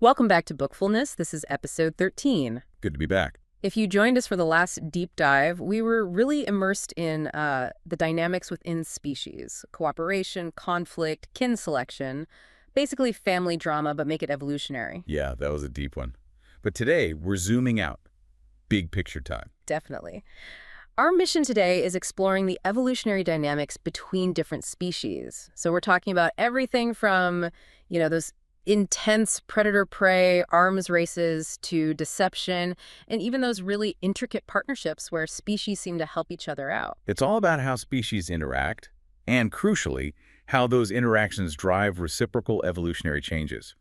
Welcome back to Bookfulness. This is episode 13. Good to be back. If you joined us for the last deep dive, we were really immersed in the dynamics within species, cooperation, conflict, kin selection, basically family drama, but make it evolutionary. Yeah, that was a deep one. But today, we're zooming out. Big picture time. Definitely. Our mission today is exploring the evolutionary dynamics between different species. So we're talking about everything from, those intense predator-prey arms races to deception, and even those really intricate partnerships where species seem to help each other out. It's all about how species interact, and crucially, how those interactions drive reciprocal evolutionary changes.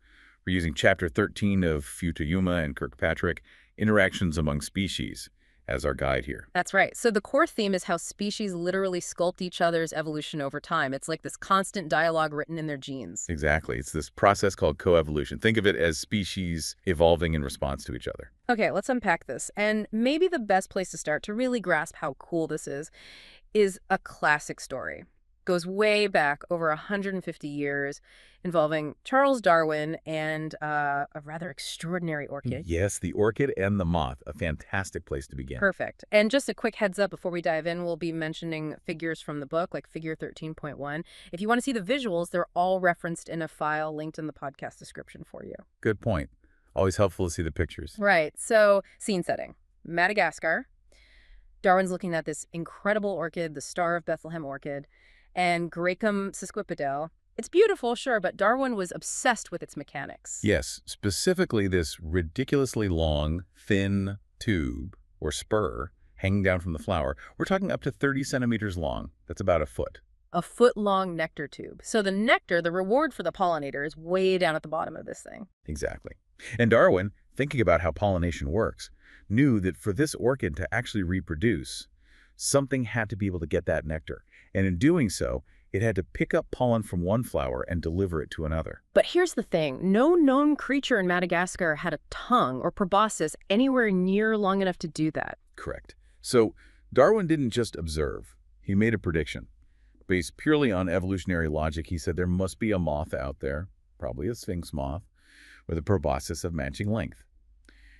We're using Chapter 13 of Futuyma and Kirkpatrick, Interactions Among Species, as our guide here. That's right. So the core theme is how species literally sculpt each other's evolution over time. It's like this constant dialogue written in their genes. Exactly. It's this process called coevolution. Think of it as species evolving in response to each other. Okay, let's unpack this. And maybe the best place to start to really grasp how cool this is a classic story. Goes way back over 150 years, involving Charles Darwin and a rather extraordinary orchid. Yes, the orchid and the moth, a fantastic place to begin. Perfect. And just a quick heads up before we dive in, we'll be mentioning figures from the book, like figure 13.1. If you want to see the visuals, they're all referenced in a file linked in the podcast description for you. Good point. Always helpful to see the pictures. Right. So, scene setting. Madagascar. Darwin's looking at this incredible orchid, the Star of Bethlehem orchid, and Gracum sesquipedale. It's beautiful, sure, but Darwin was obsessed with its mechanics. Yes, specifically this ridiculously long, thin tube or spur hanging down from the flower. We're talking up to 30 centimeters long. That's about a foot. A foot-long nectar tube. So the nectar, the reward for the pollinator, is way down at the bottom of this thing. Exactly. And Darwin, thinking about how pollination works, knew that for this orchid to actually reproduce, something had to be able to get that nectar. And in doing so, it had to pick up pollen from one flower and deliver it to another. But here's the thing. No known creature in Madagascar had a tongue or proboscis anywhere near long enough to do that. Correct. So Darwin didn't just observe. He made a prediction. Based purely on evolutionary logic, he said there must be a moth out there, probably a sphinx moth, with a proboscis of matching length.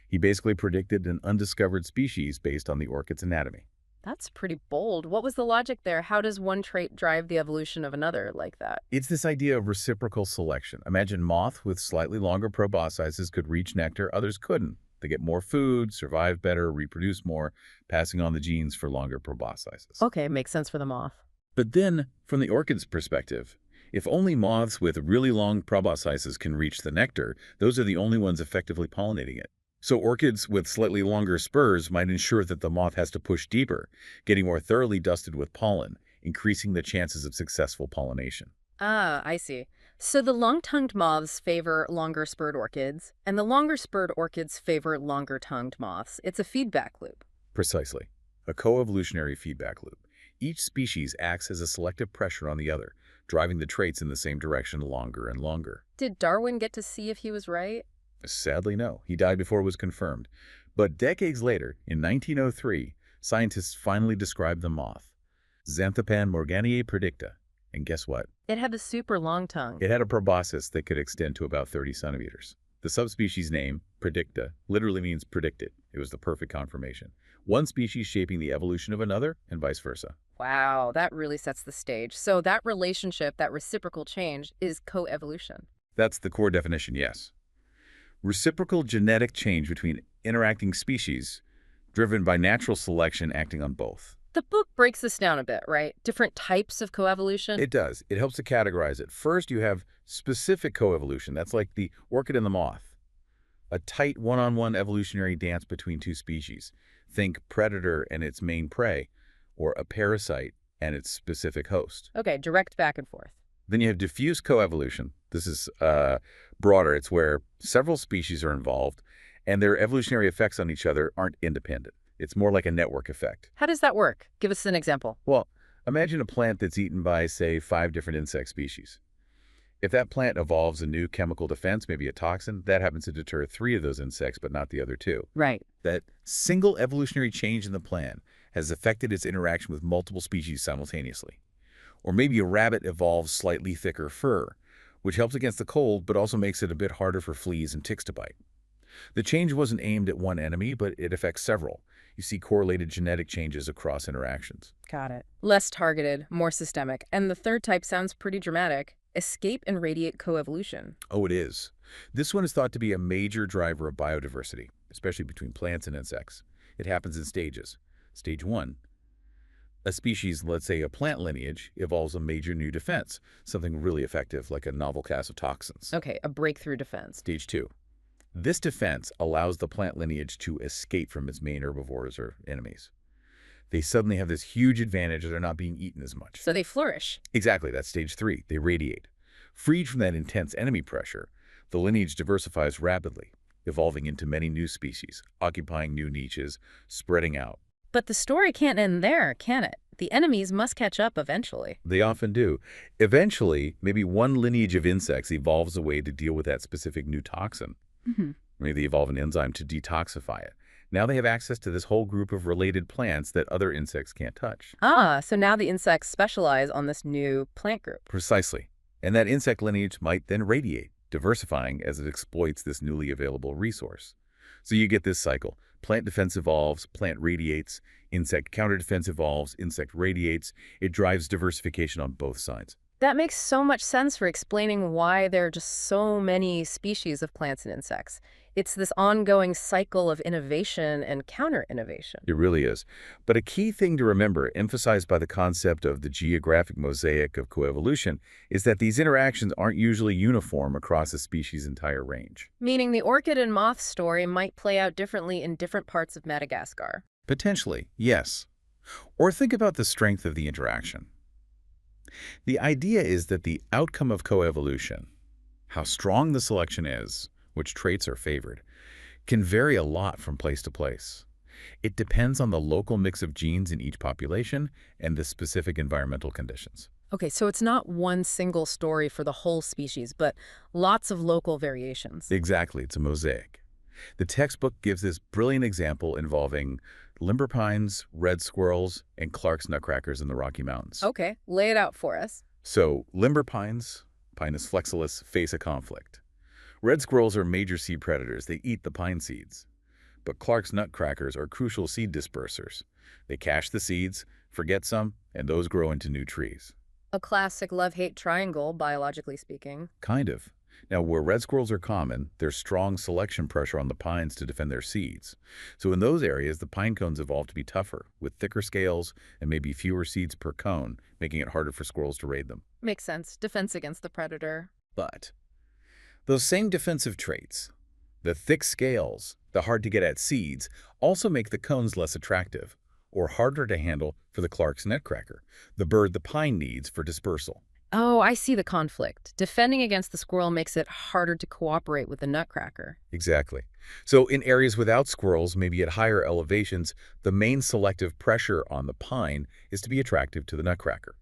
He basically predicted an undiscovered species based on the orchid's anatomy. That's pretty bold. What was the logic there? How does one trait drive the evolution of another like that? It's this idea of reciprocal selection. Imagine moths with slightly longer proboscises could reach nectar, others couldn't. They get more food, survive better, reproduce more, passing on the genes for longer proboscises. Okay, makes sense for the moth. But then, from the orchid's perspective, if only moths with really long proboscises can reach the nectar, those are the only ones effectively pollinating it. So orchids with slightly longer spurs might ensure that the moth has to push deeper, getting more thoroughly dusted with pollen, increasing the chances of successful pollination. Ah, I see. So the long-tongued moths favor longer-spurred orchids, and the longer-spurred orchids favor longer-tongued moths. It's a feedback loop. Precisely. A coevolutionary feedback loop. Each species acts as a selective pressure on the other, driving the traits in the same direction longer and longer. Did Darwin get to see if he was right? Sadly, no. He died before it was confirmed. But decades later, in 1903, scientists finally described the moth, Xanthopan morganiae predicta. And guess what? It had the super long tongue. It had a proboscis that could extend to about 30 centimeters. The subspecies name, predicta, literally means predicted. It was the perfect confirmation. One species shaping the evolution of another, and vice versa. Wow, that really sets the stage. So that relationship, that reciprocal change, is coevolution. That's the core definition, yes. Reciprocal genetic change between interacting species, driven by natural selection acting on both. The book breaks this down a bit, right? Different types of coevolution. It does. It helps to categorize it. First, you have specific coevolution. That's like the orchid and the moth. A tight one-on-one evolutionary dance between two species. Think predator and its main prey, or a parasite and its specific host. Okay, direct back and forth. Then you have diffuse coevolution. This is broader. It's where several species are involved, and their evolutionary effects on each other aren't independent. It's more like a network effect. How does that work? Give us an example. Well, imagine a plant that's eaten by, say, 5 different insect species. If that plant evolves a new chemical defense, maybe a toxin, that happens to deter 3 of those insects, but not the other 2. Right. That single evolutionary change in the plant has affected its interaction with multiple species simultaneously. Or maybe a rabbit evolves slightly thicker fur, which helps against the cold but also makes it a bit harder for fleas and ticks to bite. The change wasn't aimed at one enemy, but it affects several. You see correlated genetic changes across interactions. Got it. Less targeted, more systemic. And the third type sounds pretty dramatic. Escape and radiate coevolution. Oh, it is. This one is thought to be a major driver of biodiversity, especially between plants and insects. It happens in stages. Stage 1. A species, let's say a plant lineage, evolves a major new defense, something really effective like a novel class of toxins. Okay, a breakthrough defense. Stage 2. This defense allows the plant lineage to escape from its main herbivores or enemies. They suddenly have this huge advantage that they're not being eaten as much. So they flourish. Exactly, that's stage 3. They radiate. Freed from that intense enemy pressure, the lineage diversifies rapidly, evolving into many new species, occupying new niches, spreading out. But the story can't end there, can it? The enemies must catch up eventually. They often do. Eventually, maybe one lineage of insects evolves a way to deal with that specific new toxin. Maybe they evolve an enzyme to detoxify it. Now they have access to this whole group of related plants that other insects can't touch. Ah, so now the insects specialize on this new plant group. Precisely. And that insect lineage might then radiate, diversifying as it exploits this newly available resource. So you get this cycle. Plant defense evolves, plant radiates, insect counter-defense evolves, insect radiates. It drives diversification on both sides. That makes so much sense for explaining why there are just so many species of plants and insects. It's this ongoing cycle of innovation and counter-innovation. It really is. But a key thing to remember, emphasized by the concept of the geographic mosaic of coevolution, is that these interactions aren't usually uniform across a species' entire range. Meaning the orchid and moth story might play out differently in different parts of Madagascar. Potentially, yes. Or think about the strength of the interaction. The idea is that the outcome of coevolution, how strong the selection is, which traits are favored, can vary a lot from place to place. It depends on the local mix of genes in each population and the specific environmental conditions. Okay, so it's not one single story for the whole species, but lots of local variations. Exactly, it's a mosaic. The textbook gives this brilliant example involving limber pines, red squirrels, and Clark's nutcrackers in the Rocky Mountains. Okay, lay it out for us. So, limber pines, Pinus flexilis, face a conflict. Red squirrels are major seed predators. They eat the pine seeds. But Clark's nutcrackers are crucial seed dispersers. They cache the seeds, forget some, and those grow into new trees. A classic love-hate triangle, biologically speaking. Kind of. Now, where red squirrels are common, there's strong selection pressure on the pines to defend their seeds. So in those areas, the pine cones evolve to be tougher, with thicker scales and maybe fewer seeds per cone, making it harder for squirrels to raid them. Makes sense. Defense against the predator. But those same defensive traits, the thick scales, the hard-to-get-at seeds, also make the cones less attractive or harder to handle for the Clark's nutcracker, the bird the pine needs for dispersal. Oh, I see the conflict. Defending against the squirrel makes it harder to cooperate with the nutcracker. Exactly. So in areas without squirrels, maybe at higher elevations, the main selective pressure on the pine is to be attractive to the nutcracker.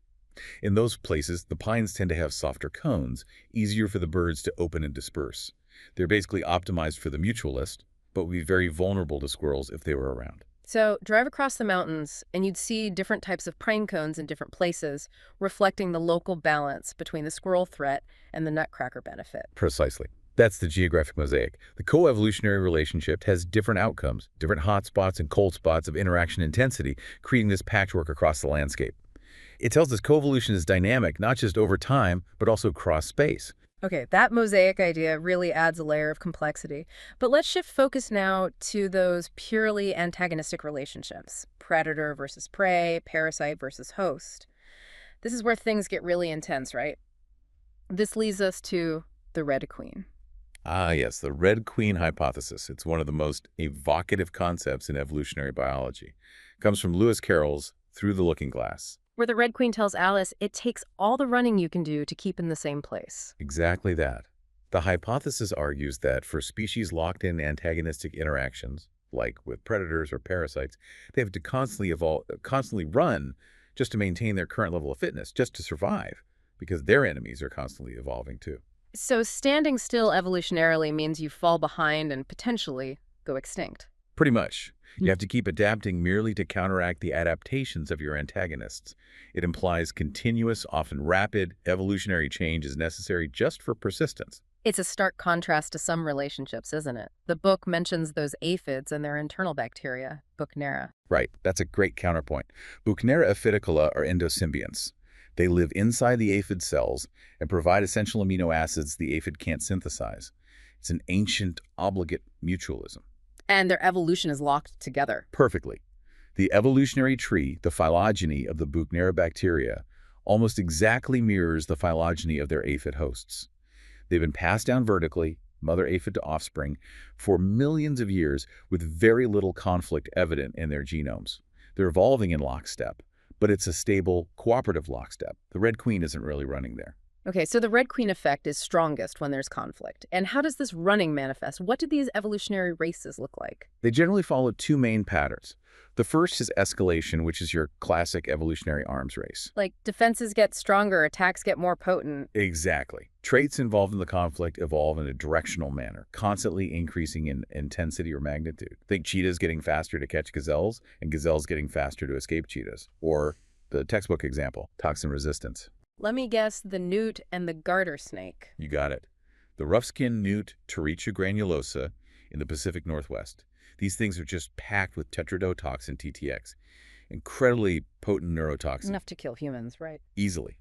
In those places, the pines tend to have softer cones, easier for the birds to open and disperse. They're basically optimized for the mutualist, but would be very vulnerable to squirrels if they were around. So drive across the mountains, and you'd see different types of pine cones in different places, reflecting the local balance between the squirrel threat and the nutcracker benefit. Precisely. That's the geographic mosaic. The coevolutionary relationship has different outcomes, different hot spots and cold spots of interaction intensity, creating this patchwork across the landscape. It tells us coevolution is dynamic, not just over time, but also across space. Okay, that mosaic idea really adds a layer of complexity. But let's shift focus now to those purely antagonistic relationships. Predator versus prey, parasite versus host. This is where things get really intense, right? This leads us to the Red Queen. Ah, yes, the Red Queen hypothesis. It's one of the most evocative concepts in evolutionary biology. It comes from Lewis Carroll's Through the Looking Glass. Where the Red Queen tells Alice it takes all the running you can do to keep in the same place. Exactly that. The hypothesis argues that for species locked in antagonistic interactions, like with predators or parasites, they have to constantly run just to maintain their current level of fitness, just to survive, because their enemies are constantly evolving too. So standing still evolutionarily means you fall behind and potentially go extinct. Pretty much. You have to keep adapting merely to counteract the adaptations of your antagonists. It implies continuous, often rapid, evolutionary change is necessary just for persistence. It's a stark contrast to some relationships, isn't it? The book mentions those aphids and their internal bacteria, Buchnera. Right, that's a great counterpoint. Buchnera aphidicola are endosymbionts. They live inside the aphid cells and provide essential amino acids the aphid can't synthesize. It's an ancient, obligate mutualism. And their evolution is locked together. Perfectly. The evolutionary tree, the phylogeny of the Buchnera bacteria, almost exactly mirrors the phylogeny of their aphid hosts. They've been passed down vertically, mother aphid to offspring, for millions of years with very little conflict evident in their genomes. They're evolving in lockstep, but it's a stable, cooperative lockstep. The Red Queen isn't really running there. Okay, so the Red Queen effect is strongest when there's conflict. And how does this running manifest? What do these evolutionary races look like? They generally follow two main patterns. The first is escalation, which is your classic evolutionary arms race. Like defenses get stronger, attacks get more potent. Exactly. Traits involved in the conflict evolve in a directional manner, constantly increasing in intensity or magnitude. Think cheetahs getting faster to catch gazelles, and gazelles getting faster to escape cheetahs. Or the textbook example, toxin resistance. Let me guess, the newt and the garter snake. You got it. The rough-skinned newt, Pterygia granulosa, in the Pacific Northwest. These things are just packed with tetrodotoxin TTX, incredibly potent neurotoxin. Enough to kill humans, right? Easily.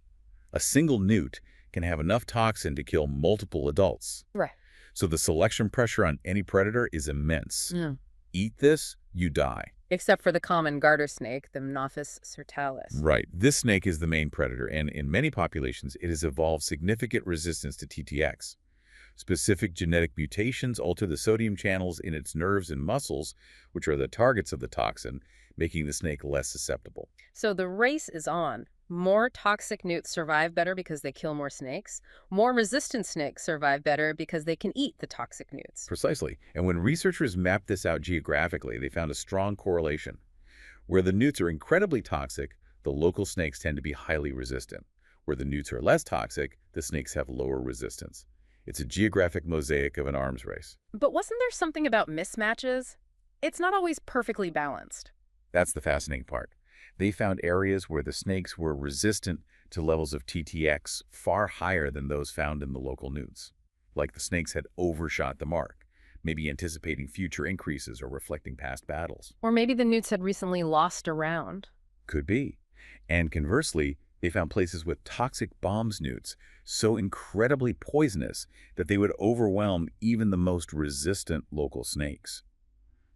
A single newt can have enough toxin to kill multiple adults. Right. So the selection pressure on any predator is immense. Yeah. Eat this, you die. Except for the common garter snake, the Mnaphis sertalis. Right. This snake is the main predator, and in many populations, it has evolved significant resistance to TTX. Specific genetic mutations alter the sodium channels in its nerves and muscles, which are the targets of the toxin, making the snake less susceptible. So the race is on. More toxic newts survive better because they kill more snakes. More resistant snakes survive better because they can eat the toxic newts. Precisely. And when researchers mapped this out geographically, they found a strong correlation. Where the newts are incredibly toxic, the local snakes tend to be highly resistant. Where the newts are less toxic, the snakes have lower resistance. It's a geographic mosaic of an arms race. But wasn't there something about mismatches? It's not always perfectly balanced. That's the fascinating part. They found areas where the snakes were resistant to levels of TTX far higher than those found in the local newts. Like the snakes had overshot the mark, maybe anticipating future increases or reflecting past battles. Or maybe the newts had recently lost a round. Could be. And conversely, they found places with toxic bombs newts so incredibly poisonous that they would overwhelm even the most resistant local snakes,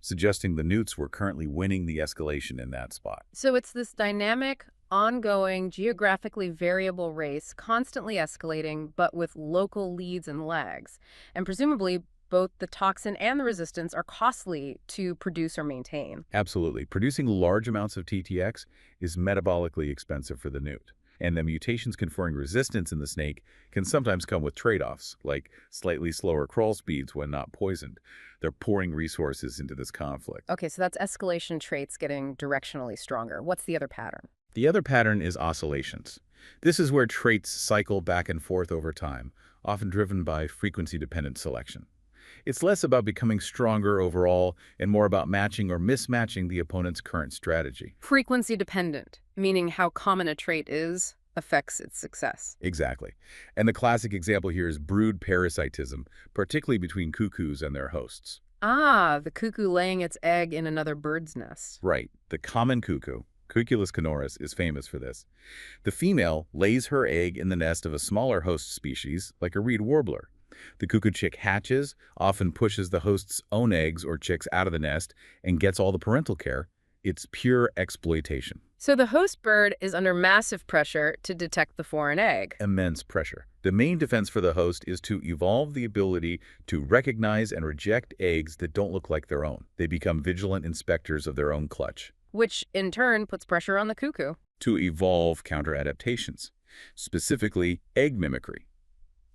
suggesting the newts were currently winning the escalation in that spot. So it's this dynamic, ongoing, geographically variable race, constantly escalating, but with local leads and lags. And presumably, both the toxin and the resistance are costly to produce or maintain. Absolutely. Producing large amounts of TTX is metabolically expensive for the newt. And the mutations conferring resistance in the snake can sometimes come with trade-offs, like slightly slower crawl speeds when not poisoned. They're pouring resources into this conflict. Okay, so that's escalation traits getting directionally stronger. What's the other pattern? The other pattern is oscillations. This is where traits cycle back and forth over time, often driven by frequency-dependent selection. It's less about becoming stronger overall and more about matching or mismatching the opponent's current strategy. Frequency dependent, meaning how common a trait is, affects its success. Exactly. And the classic example here is brood parasitism, particularly between cuckoos and their hosts. Ah, the cuckoo laying its egg in another bird's nest. Right. The common cuckoo, Cuculus canorus, is famous for this. The female lays her egg in the nest of a smaller host species, like a reed warbler. The cuckoo chick hatches, often pushes the host's own eggs or chicks out of the nest, and gets all the parental care. It's pure exploitation. So the host bird is under massive pressure to detect the foreign egg. Immense pressure. The main defense for the host is to evolve the ability to recognize and reject eggs that don't look like their own. They become vigilant inspectors of their own clutch. Which, in turn, puts pressure on the cuckoo. To evolve counter-adaptations, specifically egg mimicry.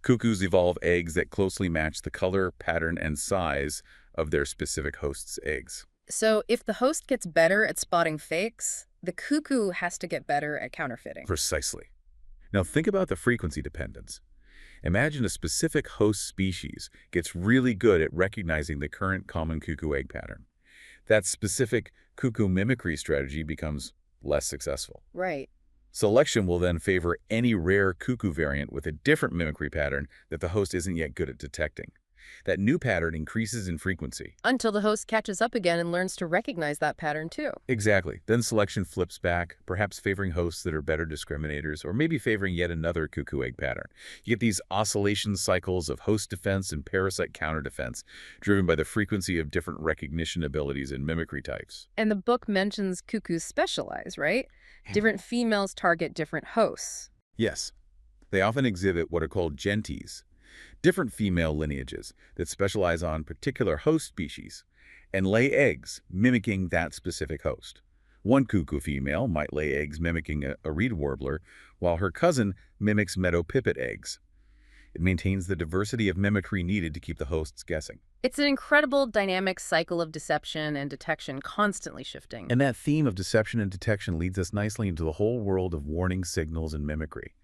Cuckoos evolve eggs that closely match the color, pattern, and size of their specific host's eggs. So if the host gets better at spotting fakes, the cuckoo has to get better at counterfeiting. Precisely. Now think about the frequency dependence. Imagine a specific host species gets really good at recognizing the current common cuckoo egg pattern. that specific cuckoo mimicry strategy becomes less successful. Right. Selection will then favor any rare cuckoo variant with a different mimicry pattern that the host isn't yet good at detecting. That new pattern increases in frequency. Until the host catches up again and learns to recognize that pattern too. Exactly. Then selection flips back, perhaps favoring hosts that are better discriminators, or maybe favoring yet another cuckoo egg pattern. You get these oscillation cycles of host defense and parasite counter defense, driven by the frequency of different recognition abilities and mimicry types. And the book mentions cuckoos specialize, right? Different females target different hosts. Yes. They often exhibit what are called genties, different female lineages that specialize on particular host species and lay eggs mimicking that specific host. One cuckoo female might lay eggs mimicking a reed warbler, while her cousin mimics meadow pipit eggs. It maintains the diversity of mimicry needed to keep the hosts guessing. It's an incredible dynamic cycle of deception and detection constantly shifting. And that theme of deception and detection leads us nicely into the whole world of warning signals and mimicry.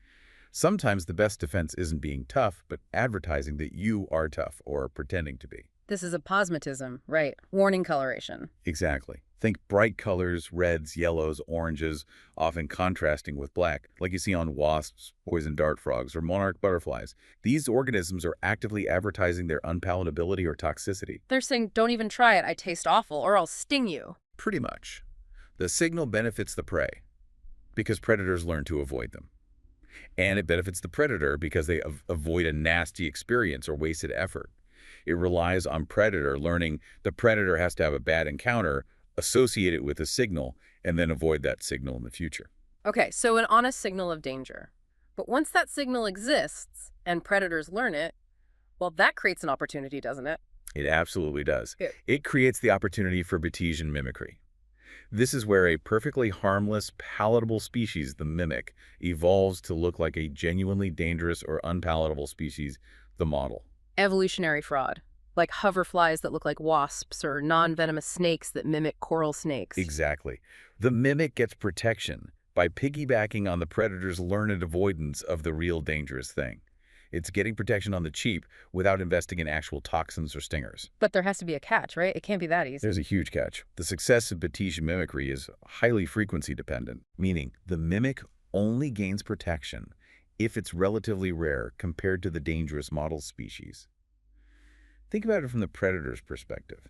Sometimes the best defense isn't being tough, but advertising that you are tough or pretending to be. This is aposematism, right? Warning coloration. Exactly. Think bright colors, reds, yellows, oranges, often contrasting with black, like you see on wasps, poison dart frogs, or monarch butterflies. These organisms are actively advertising their unpalatability or toxicity. They're saying, don't even try it, I taste awful, or I'll sting you. Pretty much. The signal benefits the prey because predators learn to avoid them. And it benefits the predator because they avoid a nasty experience or wasted effort. It relies on predator learning the predator has to have a bad encounter, associate it with a signal, and then avoid that signal in the future. Okay, so an honest signal of danger. But once that signal exists and predators learn it, well, that creates an opportunity, doesn't it? It absolutely does. Yeah. It creates the opportunity for Batesian mimicry. This is where a perfectly harmless, palatable species, the mimic, evolves to look like a genuinely dangerous or unpalatable species, the model. Evolutionary fraud, like hoverflies that look like wasps or non-venomous snakes that mimic coral snakes. Exactly. The mimic gets protection by piggybacking on the predator's learned avoidance of the real dangerous thing. It's getting protection on the cheap without investing in actual toxins or stingers. But there has to be a catch, right? It can't be that easy. There's a huge catch. The success of Batesian mimicry is highly frequency dependent, meaning the mimic only gains protection if it's relatively rare compared to the dangerous model species. Think about it from the predator's perspective.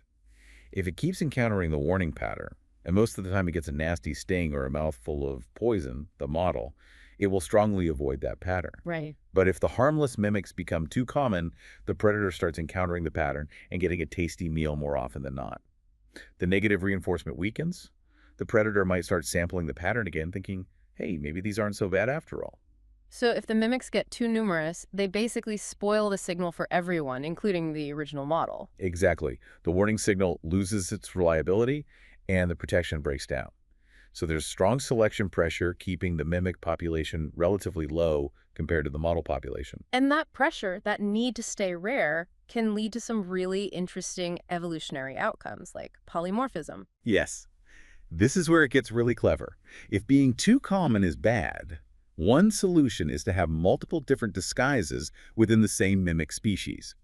If it keeps encountering the warning pattern, and most of the time it gets a nasty sting or a mouthful of poison, the model, it will strongly avoid that pattern. Right. But if the harmless mimics become too common, the predator starts encountering the pattern and getting a tasty meal more often than not. The negative reinforcement weakens. The predator might start sampling the pattern again, thinking, hey, maybe these aren't so bad after all. So if the mimics get too numerous, they basically spoil the signal for everyone, including the original model. Exactly. The warning signal loses its reliability and the protection breaks down. So there's strong selection pressure keeping the mimic population relatively low compared to the model population. And that pressure, that need to stay rare, can lead to some really interesting evolutionary outcomes, like polymorphism. Yes. This is where it gets really clever. If being too common is bad, one solution is to have multiple different disguises within the same mimic species.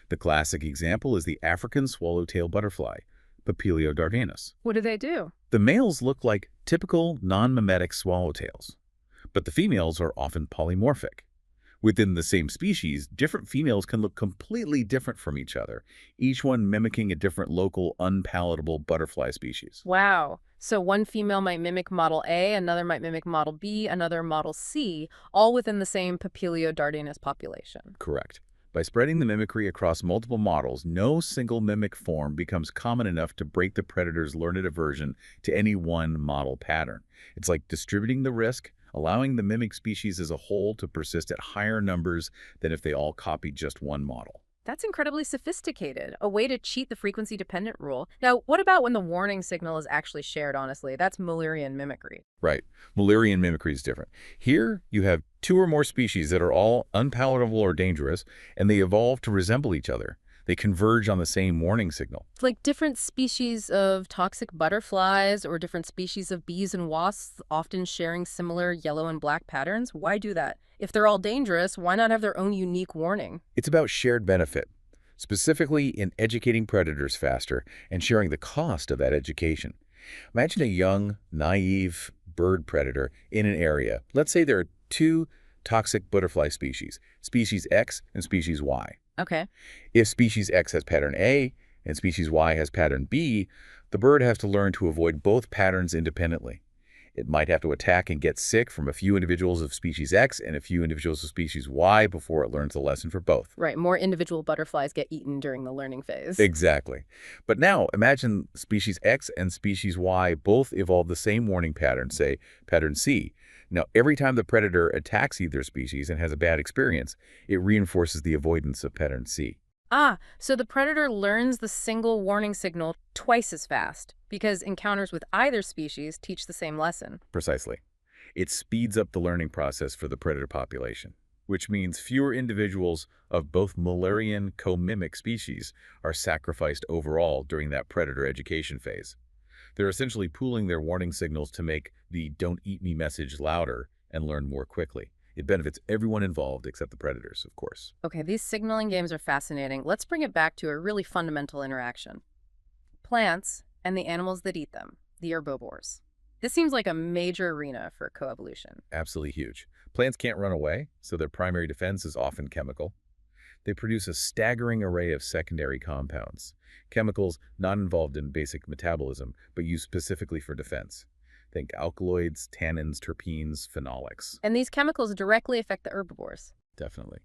The classic example is the African swallowtail butterfly, Papilio dardanus. What do they do? The males look like typical non-mimetic swallowtails, but the females are often polymorphic. Within the same species, different females can look completely different from each other, each one mimicking a different local, unpalatable butterfly species. Wow. So one female might mimic model A, another might mimic model B, another model C, all within the same Papilio dardanus population. Correct. By spreading the mimicry across multiple models, no single mimic form becomes common enough to break the predator's learned aversion to any one model pattern. It's like distributing the risk, allowing the mimic species as a whole to persist at higher numbers than if they all copied just one model. That's incredibly sophisticated, a way to cheat the frequency-dependent rule. Now, what about when the warning signal is actually shared, honestly? That's Mullerian mimicry. Right. Mullerian mimicry is different. Here, you have two or more species that are all unpalatable or dangerous, and they evolve to resemble each other. They converge on the same warning signal. It's like different species of toxic butterflies or different species of bees and wasps often sharing similar yellow and black patterns. Why do that? If they're all dangerous, why not have their own unique warning? It's about shared benefit. specifically in educating predators faster and sharing the cost of that education. Imagine a young, naive bird predator in an area. Let's say there are two toxic butterfly species, species X and species Y. Okay. If species X has pattern A and species Y has pattern B, the bird has to learn to avoid both patterns independently. It might have to attack and get sick from a few individuals of species X and a few individuals of species Y before it learns the lesson for both. Right, more individual butterflies get eaten during the learning phase. Exactly. But now imagine species X and species Y both evolve the same warning pattern, say pattern C. Now, every time the predator attacks either species and has a bad experience, it reinforces the avoidance of pattern C. Ah, so the predator learns the single warning signal twice as fast because encounters with either species teach the same lesson. Precisely. It speeds up the learning process for the predator population, which means fewer individuals of both Mullerian co-mimic species are sacrificed overall during that predator education phase. They're essentially pooling their warning signals to make the "don't eat me" message louder and learn more quickly. It benefits everyone involved except the predators, of course. Okay, these signaling games are fascinating. Let's bring it back to a really fundamental interaction. Plants and the animals that eat them, the herbivores. This seems like a major arena for coevolution. Absolutely huge. Plants can't run away, so their primary defense is often chemical. They produce a staggering array of secondary compounds, chemicals not involved in basic metabolism, but used specifically for defense. Think alkaloids, tannins, terpenes, phenolics. And these chemicals directly affect the herbivores. Definitely.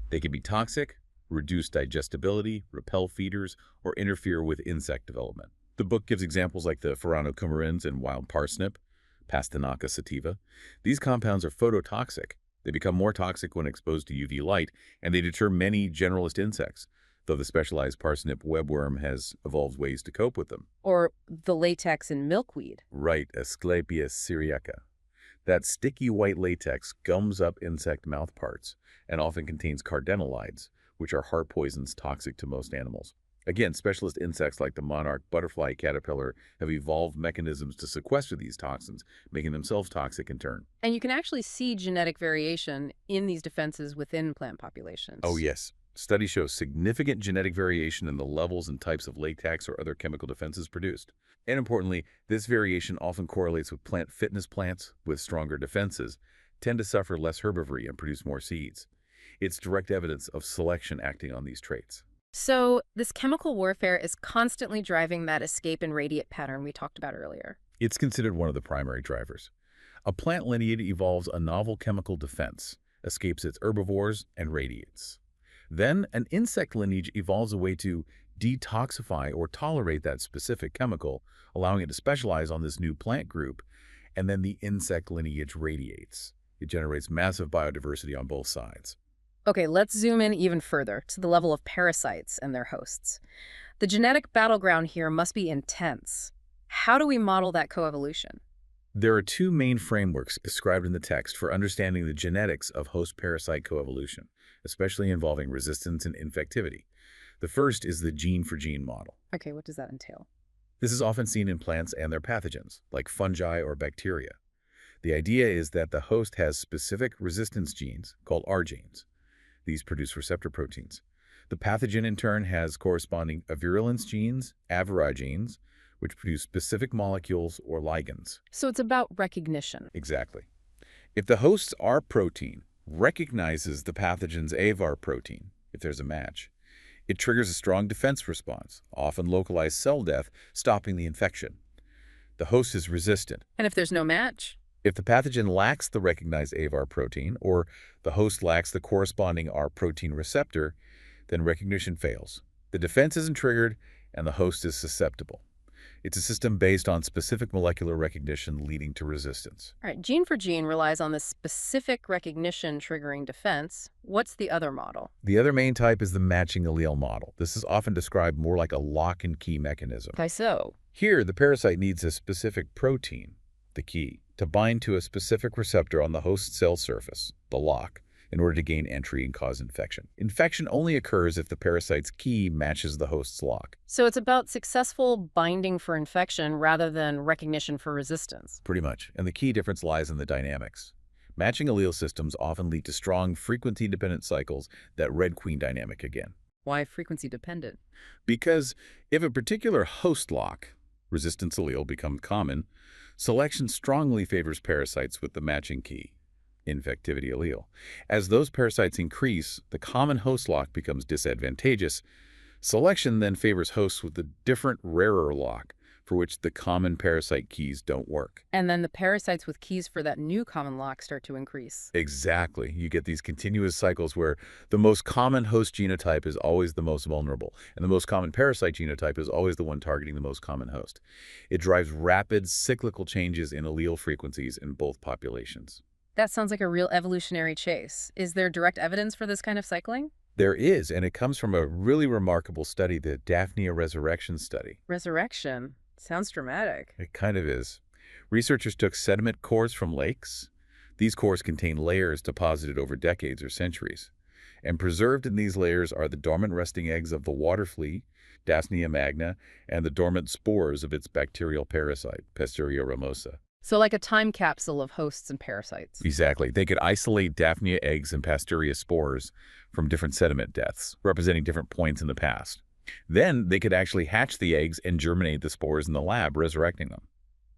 They can be toxic, reduce digestibility, repel feeders, or interfere with insect development. The book gives examples like the pharanocumarins in wild parsnip, Pastinaca sativa. These compounds are phototoxic. They become more toxic when exposed to UV light, and they deter many generalist insects, though the specialized parsnip webworm has evolved ways to cope with them. Or the latex in milkweed. Right, Asclepias syriaca. That sticky white latex gums up insect mouth parts and often contains cardenolides, which are heart poisons toxic to most animals. Again, specialist insects like the monarch butterfly caterpillar have evolved mechanisms to sequester these toxins, making themselves toxic in turn. And you can actually see genetic variation in these defenses within plant populations. Oh, yes. Studies show significant genetic variation in the levels and types of latex or other chemical defenses produced. And importantly, this variation often correlates with plant fitness. Plants with stronger defenses tend to suffer less herbivory and produce more seeds. It's direct evidence of selection acting on these traits. So this chemical warfare is constantly driving that escape and radiate pattern we talked about earlier. It's considered one of the primary drivers. A plant lineage evolves a novel chemical defense, escapes its herbivores, and radiates. Then, an insect lineage evolves a way to detoxify or tolerate that specific chemical, allowing it to specialize on this new plant group, and then the insect lineage radiates. It generates massive biodiversity on both sides. Okay, let's zoom in even further to the level of parasites and their hosts. The genetic battleground here must be intense. How do we model that coevolution? There are two main frameworks described in the text for understanding the genetics of host-parasite coevolution, especially involving resistance and infectivity. The first is the gene-for-gene model. Okay, what does that entail? This is often seen in plants and their pathogens, like fungi or bacteria. The idea is that the host has specific resistance genes, called R genes. These produce receptor proteins. The pathogen, in turn, has corresponding virulence genes, avari genes, which produce specific molecules or ligands. So it's about recognition. Exactly. If the host's R protein recognizes the pathogen's avar protein, if there's a match, it triggers a strong defense response, often localized cell death, stopping the infection. The host is resistant. And if there's no match? If the pathogen lacks the recognized avar protein, or the host lacks the corresponding R protein receptor, then recognition fails. The defense isn't triggered, and the host is susceptible. It's a system based on specific molecular recognition leading to resistance. All right, gene for gene relies on this specific recognition triggering defense. What's the other model? The other main type is the matching allele model. This is often described more like a lock and key mechanism. Okay, so? Here, the parasite needs a specific protein, the key, to bind to a specific receptor on the host cell surface, the lock, in order to gain entry and cause infection. Infection only occurs if the parasite's key matches the host's lock. So it's about successful binding for infection rather than recognition for resistance. Pretty much. And the key difference lies in the dynamics. Matching allele systems often lead to strong frequency-dependent cycles, that red queen dynamic again. Why frequency dependent? Because if a particular host lock, resistance allele, becomes common, selection strongly favors parasites with the matching key, infectivity allele. As those parasites increase, the common host lock becomes disadvantageous. Selection then favors hosts with the different, rarer lock, for which the common parasite keys don't work. And then the parasites with keys for that new common lock start to increase. Exactly. You get these continuous cycles where the most common host genotype is always the most vulnerable, and the most common parasite genotype is always the one targeting the most common host. It drives rapid cyclical changes in allele frequencies in both populations. That sounds like a real evolutionary chase. Is there direct evidence for this kind of cycling? There is, and it comes from a really remarkable study, the Daphnia resurrection study. Resurrection. Sounds dramatic. It kind of is. Researchers took sediment cores from lakes. These cores contain layers deposited over decades or centuries. And preserved in these layers are the dormant resting eggs of the water flea, Daphnia magna, and the dormant spores of its bacterial parasite, Pasteurella ramosa. So like a time capsule of hosts and parasites. Exactly. They could isolate Daphnia eggs and Pasteurella spores from different sediment depths, representing different points in the past. Then they could actually hatch the eggs and germinate the spores in the lab, resurrecting them.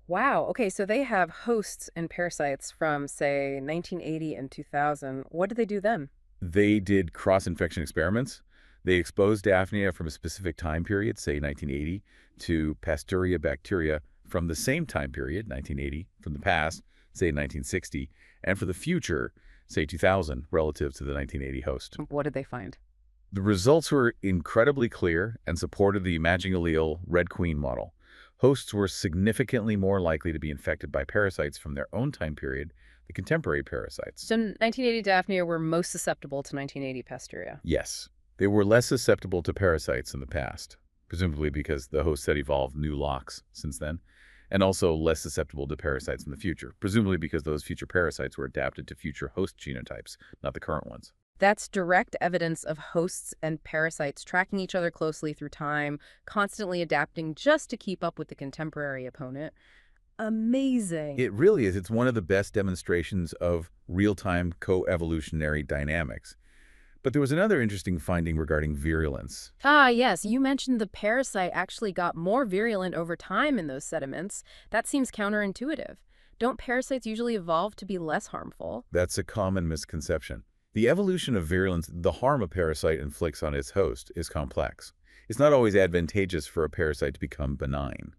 Wow. Okay, so they have hosts and parasites from, say, 1980 and 2000. What did they do then? They did cross-infection experiments. They exposed Daphnia from a specific time period, say 1980, to Pasteurella bacteria from the same time period, 1980, from the past, say 1960, and for the future, say 2000, relative to the 1980 host. What did they find? The results were incredibly clear and supported the matching allele Red Queen model. Hosts were significantly more likely to be infected by parasites from their own time period, the contemporary parasites. So 1980 Daphnia were most susceptible to 1980 Pasteurella. Yes, they were less susceptible to parasites in the past, presumably because the hosts had evolved new locks since then, and also less susceptible to parasites in the future, presumably because those future parasites were adapted to future host genotypes, not the current ones. That's direct evidence of hosts and parasites tracking each other closely through time, constantly adapting just to keep up with the contemporary opponent. Amazing. It really is. It's one of the best demonstrations of real-time coevolutionary dynamics. But there was another interesting finding regarding virulence. Ah, yes, you mentioned the parasite actually got more virulent over time in those sediments. That seems counterintuitive. Don't parasites usually evolve to be less harmful? That's a common misconception. The evolution of virulence, the harm a parasite inflicts on its host, is complex. It's not always advantageous for a parasite to become benign.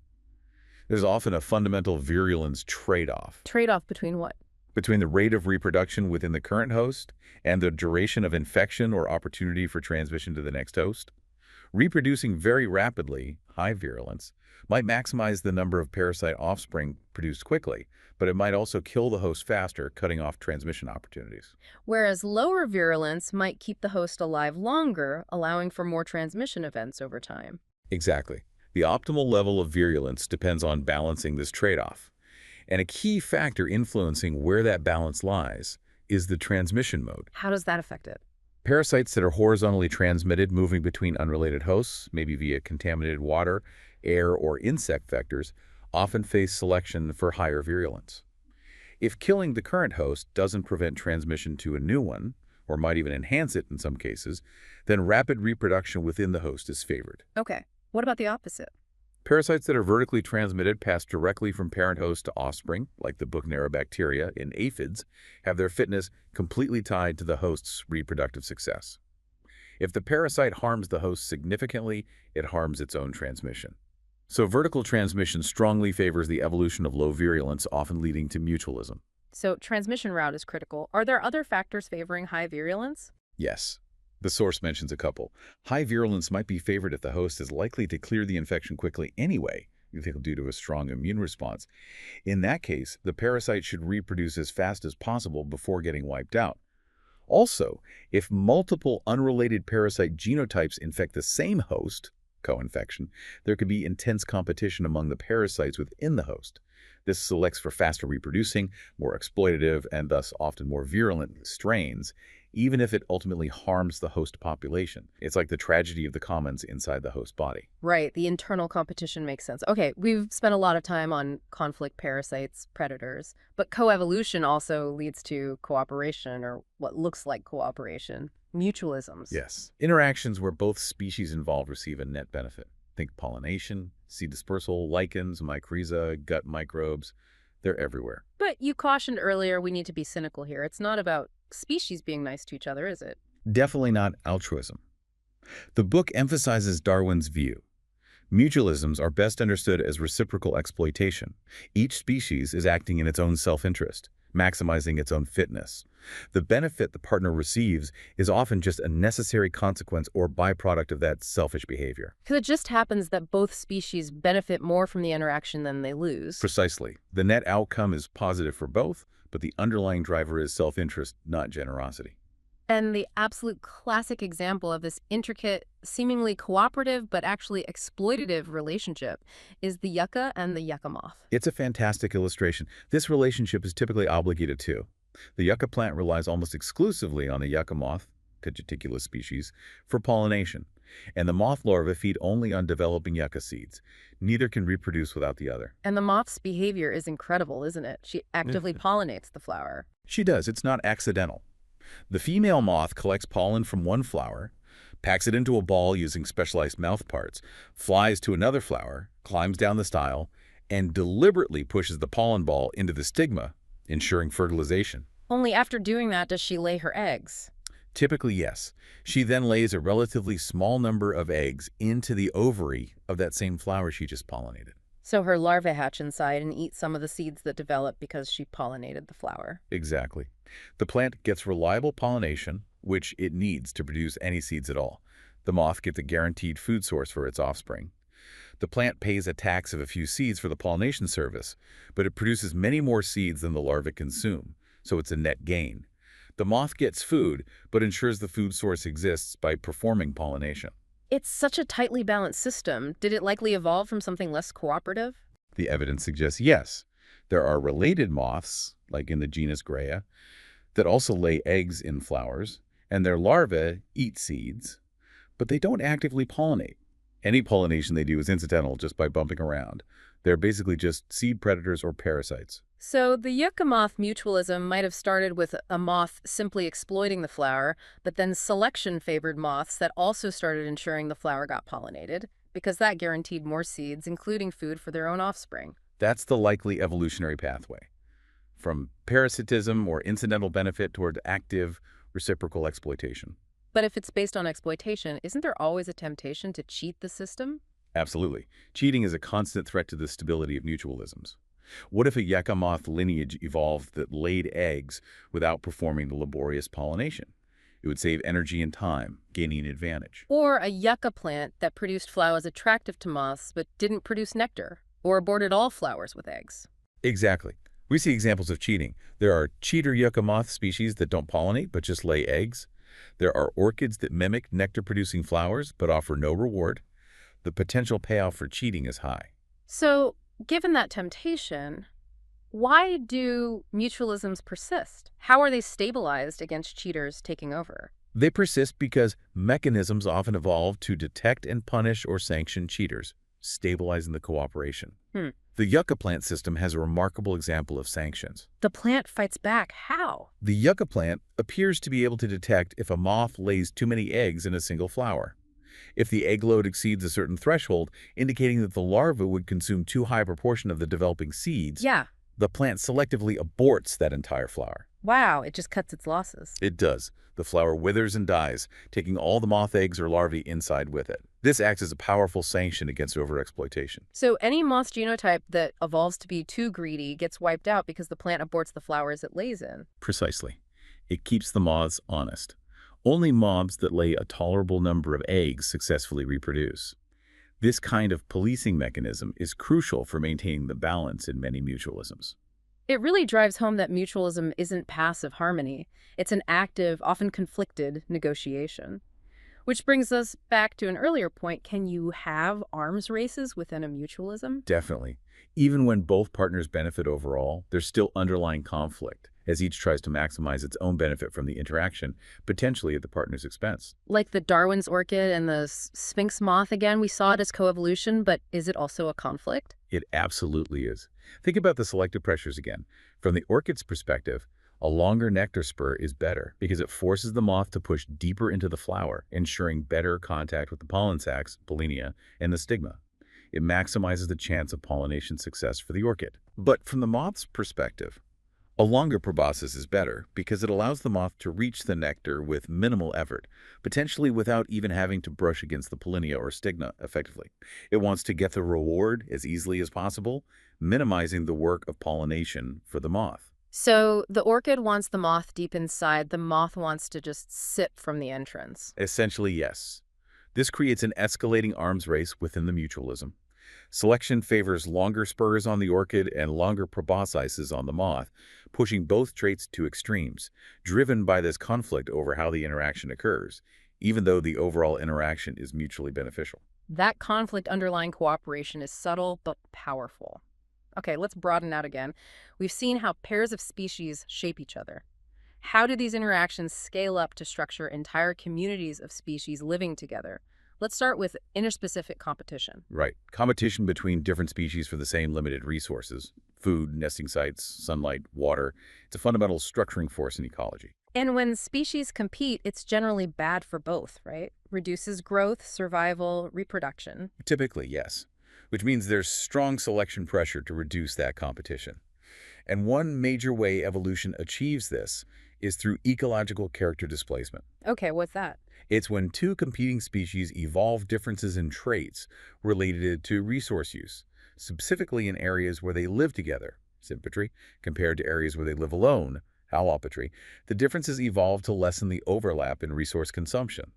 There's often a fundamental virulence trade-off. Trade-off between what? Between the rate of reproduction within the current host and the duration of infection or opportunity for transmission to the next host. Reproducing very rapidly, high virulence, might maximize the number of parasite offspring produced quickly, but it might also kill the host faster, cutting off transmission opportunities. Whereas lower virulence might keep the host alive longer, allowing for more transmission events over time. Exactly. The optimal level of virulence depends on balancing this trade-off. And a key factor influencing where that balance lies is the transmission mode. How does that affect it? Parasites that are horizontally transmitted, moving between unrelated hosts, maybe via contaminated water, air, or insect vectors, often face selection for higher virulence. If killing the current host doesn't prevent transmission to a new one, or might even enhance it in some cases, then rapid reproduction within the host is favored. Okay, what about the opposite? Parasites that are vertically transmitted pass directly from parent host to offspring, like the Bookfulness bacteria in aphids, have their fitness completely tied to the host's reproductive success. If the parasite harms the host significantly, it harms its own transmission. So vertical transmission strongly favors the evolution of low virulence, often leading to mutualism. So transmission route is critical. Are there other factors favoring high virulence? Yes. The source mentions a couple. High virulence might be favored if the host is likely to clear the infection quickly anyway, due to a strong immune response. In that case, the parasite should reproduce as fast as possible before getting wiped out. Also, if multiple unrelated parasite genotypes infect the same host, co-infection, there could be intense competition among the parasites within the host. This selects for faster reproducing, more exploitative, and thus often more virulent strains, even if it ultimately harms the host population. It's like the tragedy of the commons inside the host body. Right, the internal competition makes sense. Okay, we've spent a lot of time on conflict, parasites, predators, but coevolution also leads to cooperation, or what looks like cooperation, mutualisms. Yes. Interactions where both species involved receive a net benefit. Think pollination, seed dispersal, lichens, mycorrhiza, gut microbes. They're everywhere. But you cautioned earlier we need to be cynical here. It's not about species being nice to each other, is it? Definitely not altruism. The book emphasizes Darwin's view. Mutualisms are best understood as reciprocal exploitation. Each species is acting in its own self-interest, maximizing its own fitness. The benefit the partner receives is often just a necessary consequence or byproduct of that selfish behavior. Because it just happens that both species benefit more from the interaction than they lose. Precisely. The net outcome is positive for both, but the underlying driver is self-interest, not generosity. And the absolute classic example of this intricate, seemingly cooperative, but actually exploitative relationship is the yucca and the yucca moth. It's a fantastic illustration. This relationship is typically obligated too. The yucca plant relies almost exclusively on the yucca moth, Cageticulus species, for pollination, and the moth larvae feed only on developing yucca seeds. Neither can reproduce without the other. And the moth's behavior is incredible, isn't it? She actively pollinates the flower. She does. It's not accidental. The female moth collects pollen from one flower, packs it into a ball using specialized mouth parts, flies to another flower, climbs down the style, and deliberately pushes the pollen ball into the stigma, ensuring fertilization. Only after doing that does she lay her eggs. Typically, yes. She then lays a relatively small number of eggs into the ovary of that same flower she just pollinated. So her larvae hatch inside and eat some of the seeds that develop because she pollinated the flower. Exactly. The plant gets reliable pollination, which it needs to produce any seeds at all. The moth gets a guaranteed food source for its offspring. The plant pays a tax of a few seeds for the pollination service, but it produces many more seeds than the larvae consume, so it's a net gain. The moth gets food, but ensures the food source exists by performing pollination. It's such a tightly balanced system. Did it likely evolve from something less cooperative? The evidence suggests yes. There are related moths, like in the genus Graea, that also lay eggs in flowers, and their larvae eat seeds, but they don't actively pollinate. Any pollination they do is incidental just by bumping around. They're basically just seed predators or parasites. So the yucca moth mutualism might have started with a moth simply exploiting the flower, but then selection favored moths that also started ensuring the flower got pollinated, because that guaranteed more seeds, including food for their own offspring. That's the likely evolutionary pathway, from parasitism or incidental benefit toward active reciprocal exploitation. But if it's based on exploitation, isn't there always a temptation to cheat the system? Absolutely. Cheating is a constant threat to the stability of mutualisms. What if a yucca moth lineage evolved that laid eggs without performing the laborious pollination? It would save energy and time, gaining an advantage. Or a yucca plant that produced flowers attractive to moths but didn't produce nectar, or aborted all flowers with eggs. Exactly. We see examples of cheating. There are cheater yucca moth species that don't pollinate but just lay eggs. There are orchids that mimic nectar-producing flowers but offer no reward. The potential payoff for cheating is high. So, given that temptation, why do mutualisms persist? How are they stabilized against cheaters taking over? They persist because mechanisms often evolve to detect and punish or sanction cheaters, stabilizing the cooperation. The yucca plant system has a remarkable example of sanctions. The plant fights back. How? The yucca plant appears to be able to detect if a moth lays too many eggs in a single flower. If the egg load exceeds a certain threshold, indicating that the larva would consume too high a proportion of the developing seeds, the plant selectively aborts that entire flower. Wow, it just cuts its losses. It does. The flower withers and dies, taking all the moth eggs or larvae inside with it. This acts as a powerful sanction against overexploitation. So any moth genotype that evolves to be too greedy gets wiped out because the plant aborts the flowers it lays in. Precisely. It keeps the moths honest. Only moths that lay a tolerable number of eggs successfully reproduce. This kind of policing mechanism is crucial for maintaining the balance in many mutualisms. It really drives home that mutualism isn't passive harmony. It's an active, often conflicted negotiation. Which brings us back to an earlier point. Can you have arms races within a mutualism? Definitely. Even when both partners benefit overall, there's still underlying conflict. as each tries to maximize its own benefit from the interaction, potentially at the partner's expense. Like the Darwin's orchid and the sphinx moth again, we saw it as coevolution, but is it also a conflict? It absolutely is. Think about the selective pressures again. From the orchid's perspective, a longer nectar spur is better because it forces the moth to push deeper into the flower, ensuring better contact with the pollen sacs, pollinia, and the stigma. It maximizes the chance of pollination success for the orchid. But from the moth's perspective, a longer proboscis is better because it allows the moth to reach the nectar with minimal effort, potentially without even having to brush against the pollinia or stigma effectively. It wants to get the reward as easily as possible, minimizing the work of pollination for the moth. So the orchid wants the moth deep inside, the moth wants to just sip from the entrance. Essentially, yes. This creates an escalating arms race within the mutualism. Selection favors longer spurs on the orchid and longer proboscises on the moth, pushing both traits to extremes, driven by this conflict over how the interaction occurs, even though the overall interaction is mutually beneficial. That conflict underlying cooperation is subtle but powerful. Okay, let's broaden out again. We've seen how pairs of species shape each other. How do these interactions scale up to structure entire communities of species living together? Let's start with interspecific competition. Right. Competition between different species for the same limited resources, food, nesting sites, sunlight, water, it's a fundamental structuring force in ecology. And when species compete, it's generally bad for both, right? Reduces growth, survival, reproduction. Typically, yes, which means there's strong selection pressure to reduce that competition. And one major way evolution achieves this is through ecological character displacement. Okay, what's that? It's when two competing species evolve differences in traits related to resource use, specifically in areas where they live together, symmetry, compared to areas where they live alone, allopatry. The differences evolve to lessen the overlap in resource consumption.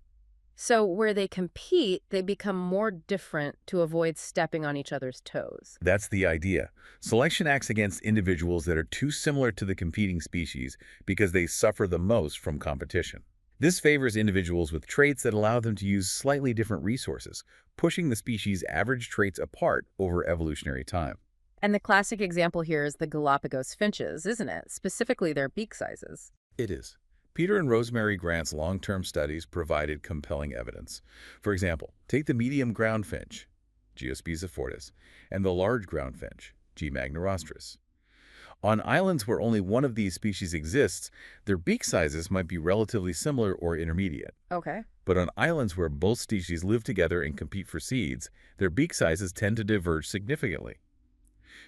So where they compete, they become more different to avoid stepping on each other's toes. That's the idea. Selection acts against individuals that are too similar to the competing species because they suffer the most from competition. This favors individuals with traits that allow them to use slightly different resources, pushing the species' average traits apart over evolutionary time. And the classic example here is the Galapagos finches, isn't it? Specifically their beak sizes. It is. Peter and Rosemary Grant's long-term studies provided compelling evidence. For example, take the medium ground finch, Geospiza fortis, and the large ground finch, G. magnirostrus. On islands where only one of these species exists, their beak sizes might be relatively similar or intermediate. Okay. But on islands where both species live together and compete for seeds, their beak sizes tend to diverge significantly.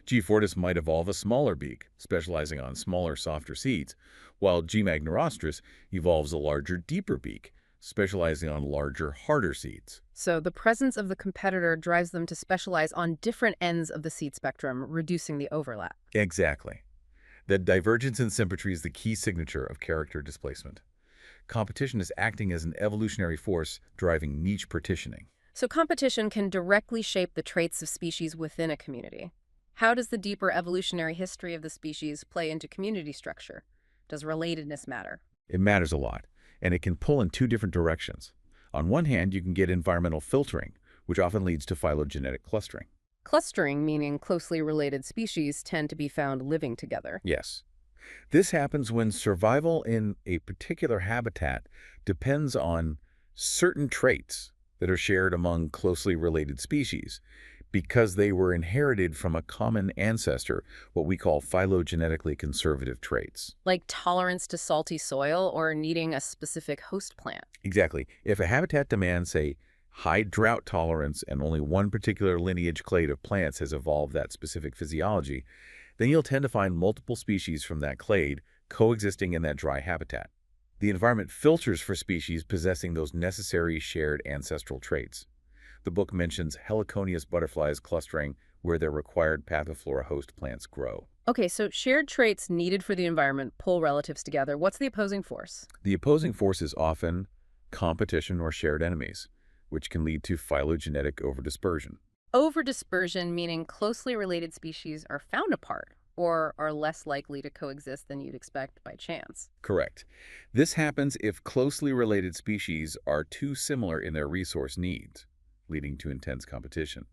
G. fortis might evolve a smaller beak, specializing on smaller, softer seeds, while G. magnirostrus evolves a larger, deeper beak, specializing on larger, harder seeds. So the presence of the competitor drives them to specialize on different ends of the seed spectrum, reducing the overlap. Exactly. The divergence in symmetry is the key signature of character displacement. Competition is acting as an evolutionary force driving niche partitioning. So competition can directly shape the traits of species within a community. How does the deeper evolutionary history of the species play into community structure? Does relatedness matter? It matters a lot, and it can pull in two different directions. On one hand, you can get environmental filtering, which often leads to phylogenetic clustering. Clustering, meaning closely related species, tend to be found living together. Yes. This happens when survival in a particular habitat depends on certain traits that are shared among closely related species because they were inherited from a common ancestor, what we call phylogenetically conservative traits. Like tolerance to salty soil or needing a specific host plant. Exactly. If a habitat demands, say, high drought tolerance and only one particular lineage clade of plants has evolved that specific physiology, then you'll tend to find multiple species from that clade coexisting in that dry habitat. The environment filters for species possessing those necessary shared ancestral traits. The book mentions heliconius butterflies clustering where their required pathoflora host plants grow. Okay, so shared traits needed for the environment pull relatives together. What's the opposing force? The opposing force is often competition or shared enemies, which can lead to phylogenetic overdispersion. Overdispersion, meaning closely related species are found apart or are less likely to coexist than you'd expect by chance. Correct. This happens if closely related species are too similar in their resource needs, leading to intense competition,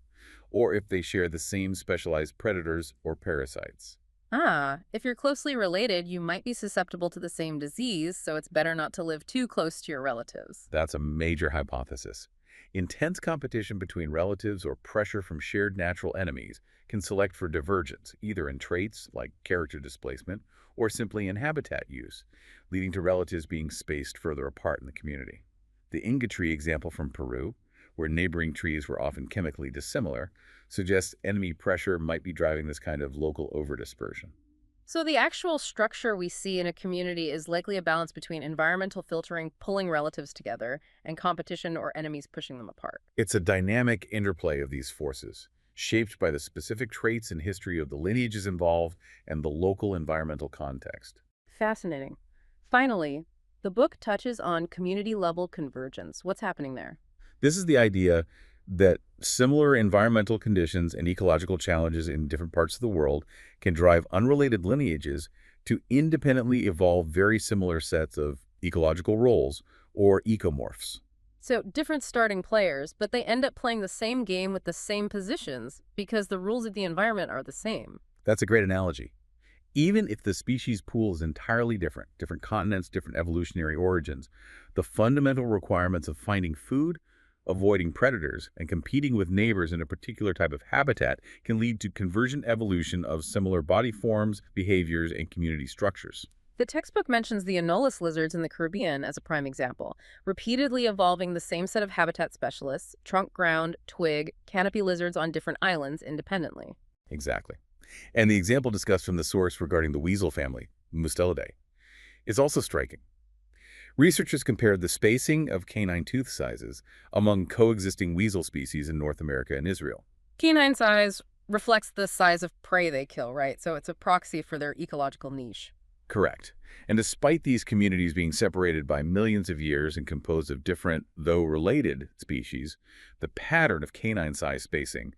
or if they share the same specialized predators or parasites. Ah, if you're closely related, you might be susceptible to the same disease, so it's better not to live too close to your relatives. That's a major hypothesis. Intense competition between relatives or pressure from shared natural enemies can select for divergence, either in traits like character displacement or simply in habitat use, leading to relatives being spaced further apart in the community. The Inga tree example from Peru, where neighboring trees were often chemically dissimilar, suggests enemy pressure might be driving this kind of local overdispersion. So the actual structure we see in a community is likely a balance between environmental filtering pulling relatives together and competition or enemies pushing them apart. It's a dynamic interplay of these forces, shaped by the specific traits and history of the lineages involved and the local environmental context. Fascinating. Finally, the book touches on community-level convergence. What's happening there? This is the idea that similar environmental conditions and ecological challenges in different parts of the world can drive unrelated lineages to independently evolve very similar sets of ecological roles or ecomorphs. So different starting players, but they end up playing the same game with the same positions because the rules of the environment are the same. That's a great analogy. Even if the species pool is entirely different, different continents, different evolutionary origins, the fundamental requirements of finding food, avoiding predators, and competing with neighbors in a particular type of habitat can lead to convergent evolution of similar body forms, behaviors, and community structures. The textbook mentions the anolis lizards in the Caribbean as a prime example, repeatedly evolving the same set of habitat specialists, trunk, ground, twig, canopy lizards on different islands independently. Exactly. And the example discussed from the source regarding the weasel family, Mustelidae, is also striking. Researchers compared the spacing of canine tooth sizes among coexisting weasel species in North America and Israel. Canine size reflects the size of prey they kill, right? So it's a proxy for their ecological niche. Correct. And despite these communities being separated by millions of years and composed of different, though related, species, the pattern of canine size spacing,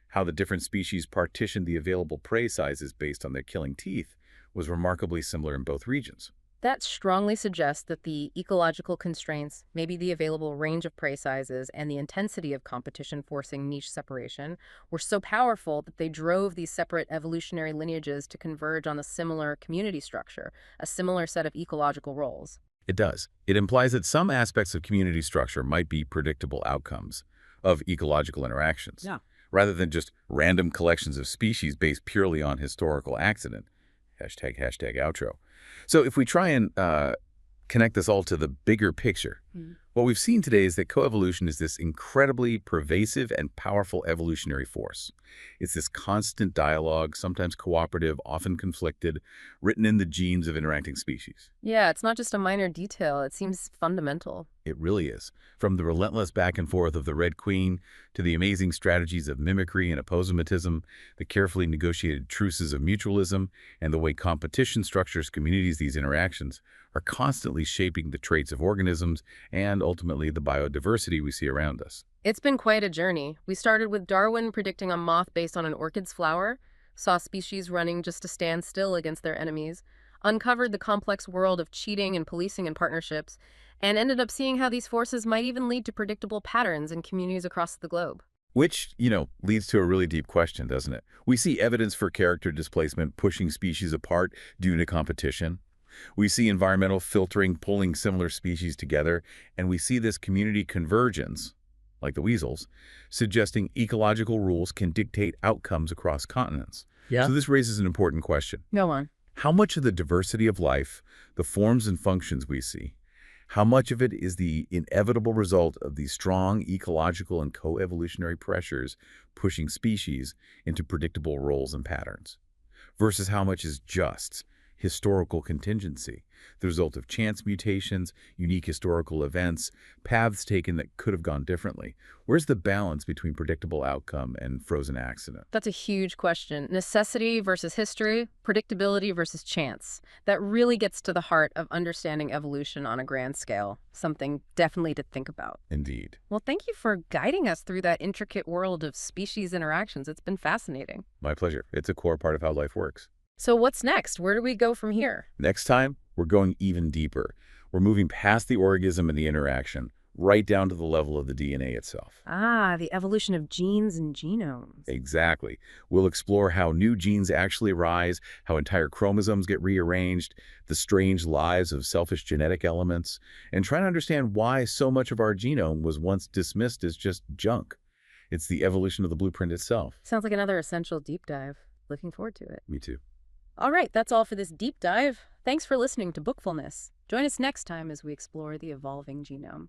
how the different species partitioned the available prey sizes based on their killing teeth, was remarkably similar in both regions. That strongly suggests that the ecological constraints, maybe the available range of prey sizes, and the intensity of competition forcing niche separation were so powerful that they drove these separate evolutionary lineages to converge on a similar community structure, a similar set of ecological roles. It does. It implies that some aspects of community structure might be predictable outcomes of ecological interactions, Yeah. rather than just random collections of species based purely on historical accident. Hashtag outro. So if we try and connect this all to the bigger picture, what we've seen today is that coevolution is this incredibly pervasive and powerful evolutionary force. It's this constant dialogue, sometimes cooperative, often conflicted, written in the genes of interacting species. Yeah, it's not just a minor detail, it seems fundamental. It really is. From the relentless back and forth of the Red Queen to the amazing strategies of mimicry and aposematism, the carefully negotiated truces of mutualism, and the way competition structures communities these interactions are constantly shaping the traits of organisms and ultimately the biodiversity we see around us. It's been quite a journey. We started with Darwin predicting a moth based on an orchid's flower, saw species running just to stand still against their enemies, uncovered the complex world of cheating and policing and partnerships, and ended up seeing how these forces might even lead to predictable patterns in communities across the globe. Which, leads to a really deep question, doesn't it? We see evidence for character displacement pushing species apart due to competition. We see environmental filtering pulling similar species together, and we see this community convergence, like the weasels, suggesting ecological rules can dictate outcomes across continents. Yeah. So this raises an important question. Go on. How much of the diversity of life, the forms and functions we see, how much of it is the inevitable result of these strong ecological and coevolutionary pressures pushing species into predictable roles and patterns, versus how much is just historical contingency, the result of chance mutations, unique historical events, paths taken that could have gone differently? Where's the balance between predictable outcome and frozen accident? That's a huge question. Necessity versus history, predictability versus chance. That really gets to the heart of understanding evolution on a grand scale, something definitely to think about. Indeed. Well, thank you for guiding us through that intricate world of species interactions. It's been fascinating. My pleasure. It's a core part of how life works. So what's next? Where do we go from here? Next time, we're going even deeper. We're moving past the orgism and the interaction. right down to the level of the DNA itself. Ah, the evolution of genes and genomes. Exactly. We'll explore how new genes actually rise, how entire chromosomes get rearranged, the strange lives of selfish genetic elements, and try to understand why so much of our genome was once dismissed as just junk. It's the evolution of the blueprint itself. Sounds like another essential deep dive. Looking forward to it. Me too. All right, that's all for this deep dive. Thanks for listening to Bookfulness. Join us next time as we explore the evolving genome.